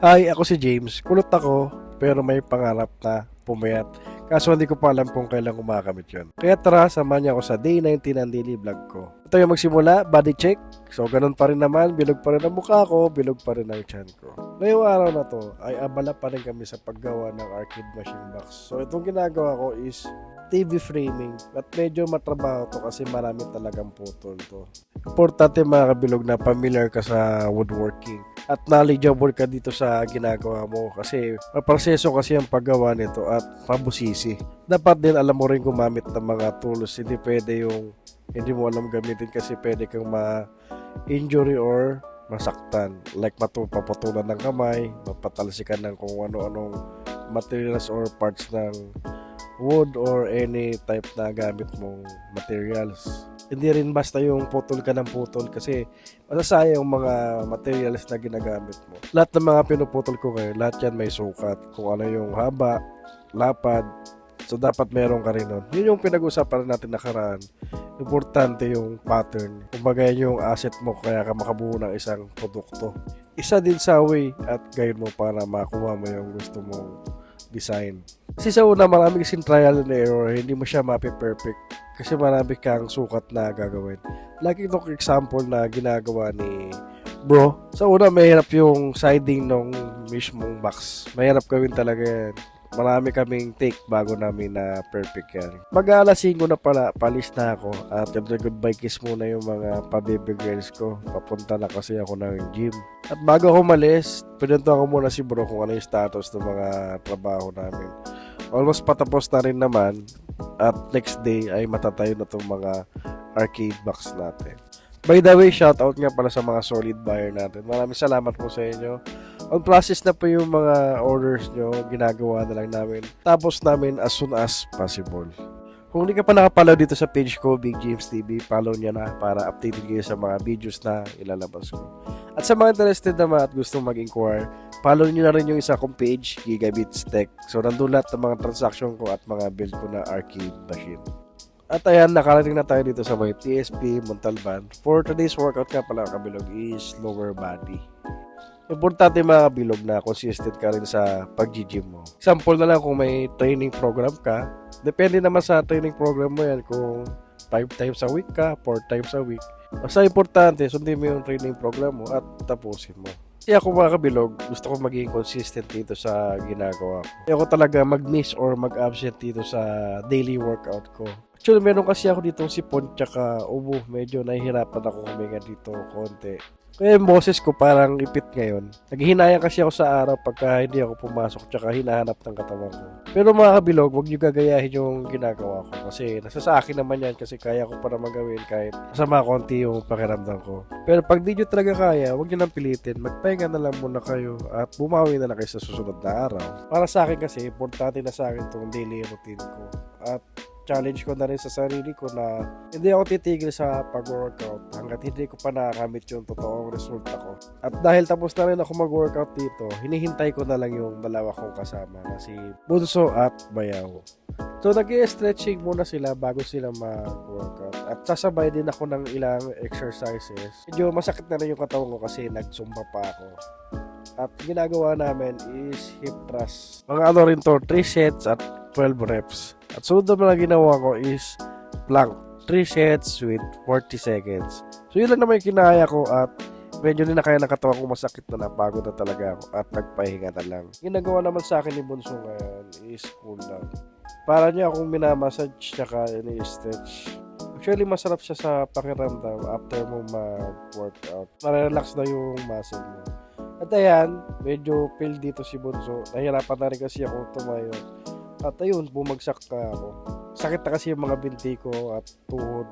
Hi, ako si James. Kulot ako, pero may pangarap na pumayat. Kaso hindi ko pa alam kung kailan ko makakamit yun. Kaya tara, samahan niyo ako sa day 19 ng daily vlog ko. Ito yung magsimula, body check. So, ganun pa rin naman, bilog pa rin ang mukha ko, bilog pa rin ang tiyan ko. Ngayong araw na to, ay abala pa rin kami sa paggawa ng arcade machine box. So, itong ginagawa ko is TV framing. At medyo matrabaho to kasi marami talagang putol to. Importante mga kabilog na familiar ka sa woodworking at knowledgeable ka dito sa ginagawa mo kasi proseso kasi ang paggawa nito at pabusisi. Dapat din alam mo rin gumamit ng mga tools. Hindi pwede yung hindi mo alam gamitin kasi pwede kang ma-injury or masaktan. Like paputulan ng kamay, mapatalsikan ng kung ano-anong materials or parts ng wood or any type na gamit mong materials. Hindi rin basta yung putol ka ng putol kasi masasayang yung mga materials na ginagamit mo. Lahat ng mga pinuputol ko ngayon, lahat yan may sukat. Kung ano yung haba, lapad, so dapat meron ka rin nun. Yun yung pinag-usapan natin nakaraan. Importante yung pattern. Kumbaga yung asset mo kaya ka makabuo ng isang produkto. Isa din sa way at guide mo para makuha mo yung gusto mong design. Kasi sa una marami kasing trial and error, hindi mo siya mapi-perfect kasi marami kang sukat na gagawin. Lagi itong example na ginagawa ni bro. Sa una mahirap yung siding ng mismong box. Mahirap gawin talaga yan. Marami kaming take bago namin na perfect yan. Mag-aalasin ko na pala, palis na ako at goodbye kiss muna yung mga pa-baby girls ko. Papunta na kasi ako ng gym. At bago ako malis, pinunto ako muna si bro kung ano yung status ng mga trabaho namin. Almost patapos na rin naman at next day ay matatayo na itong mga arcade box natin. By the way, shoutout nga pala sa mga solid buyer natin. Maraming salamat po sa inyo. On process na po yung mga orders nyo, ginagawa na lang namin. Tapos namin as soon as possible. Kung hindi ka pa nakapalaw dito sa page ko, Big James TV, follow niya na para updated kayo sa mga videos na ilalabas ko. At sa mga interested naman at gustong mag-inquire, follow niyo na rin yung isa kong page, Gigabits Tech. So, nandun lahat ng mga transaction ko at mga build ko na arcade machine. At ayan, nakarating na tayo dito sa may TSP Montalban. For today's workout nga pala kabilog is lower body. Importante mga kabilog na consistent ka rin sa pag-gym mo. Example na lang kung may training program ka. Depende naman sa training program mo yan kung 5 times a week ka, 4 times a week. Basta importante, sundin mo yung training program mo at tapusin mo. Kaya ako mga kabilog, gusto ko maging consistent dito sa ginagawa ko. Kaya ako talaga mag-miss or mag-absent dito sa daily workout ko. Actually, meron kasi ako ditong sipon tsaka ubo. Medyo nahihirapan ako huminga dito konti. Kaya yung boses ko parang ipit ngayon. Naghihinayang kasi ako sa araw pagka hindi ako pumasok tsaka hinahanap ng katawan ko. Pero mga kabilog, huwag nyo gagayahin yung ginagawa ko. Kasi nasa sa akin naman yan kasi kaya ko para magawin kahit masama konti yung pakiramdam ko. Pero pag di nyo talaga kaya, huwag nyo nang pilitin. Magpahinga na lang muna kayo at bumawi na lang kayo sa susunod na araw. Para sa akin kasi, importante na sa akin itong daily routine ko. At challenge ko na rin sa sarili ko na hindi ako titigil sa pag-workout hanggat hindi ko pa nakakamit yung totoong resulta ko. At dahil tapos na rin ako mag-workout dito, hinihintay ko na lang yung dalawa kong kasama na si Bunso at Bayaw. So nag-i-stretching muna sila bago sila mag-workout. At sasabay din ako ng ilang exercises. Medyo masakit na rin yung katawan ko kasi nagsumba pa ako. At ginagawa namin is hip thrust. Mga ano rin to, 3 sets at 12 reps. At sunod na ginawa ko is plank. 3 sets with 40 seconds. So yun lang naman yung kinaya ko at medyo din na kaya nakatawan ko masakit na napagod na talaga ako at nagpahinga na lang. Ginagawa naman sa akin ni Bunso ngayon is cool down. Para niya akong minamassage tsaka ini-stretch. Actually masarap siya sa pakiramdam after mo mag-workout. Nare-relax na yung muscle mo. At ayan, medyo fail dito si Bunso. Nahirapan na rin kasi ako tumayo. At ayun, bumagsak ka ako. Sakit na kasi yung mga binti ko at tuhod.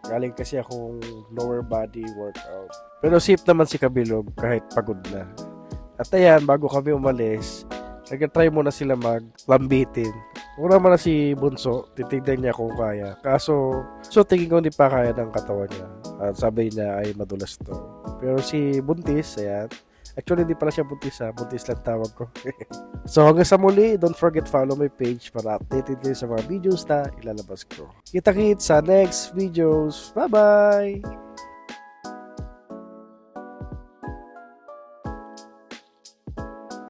Galing kasi akong lower body workout. Pero safe naman si Kabilog kahit pagod na. At ayan, bago kami umalis, nag-try muna sila maglambitin. Una naman na si Bunso, titignan niya kung kaya. Kaso, tingin ko hindi pa kaya ng katawan niya. At sabi niya ay madulas to. Pero si Buntis, ayan, actually, hindi pala siya buntis ha. Buntis lang tawag ko. So, hanggang sa muli, don't forget follow my page para updated kayo sa mga videos na ilalabas ko. Kita-kits sa next videos. Bye-bye!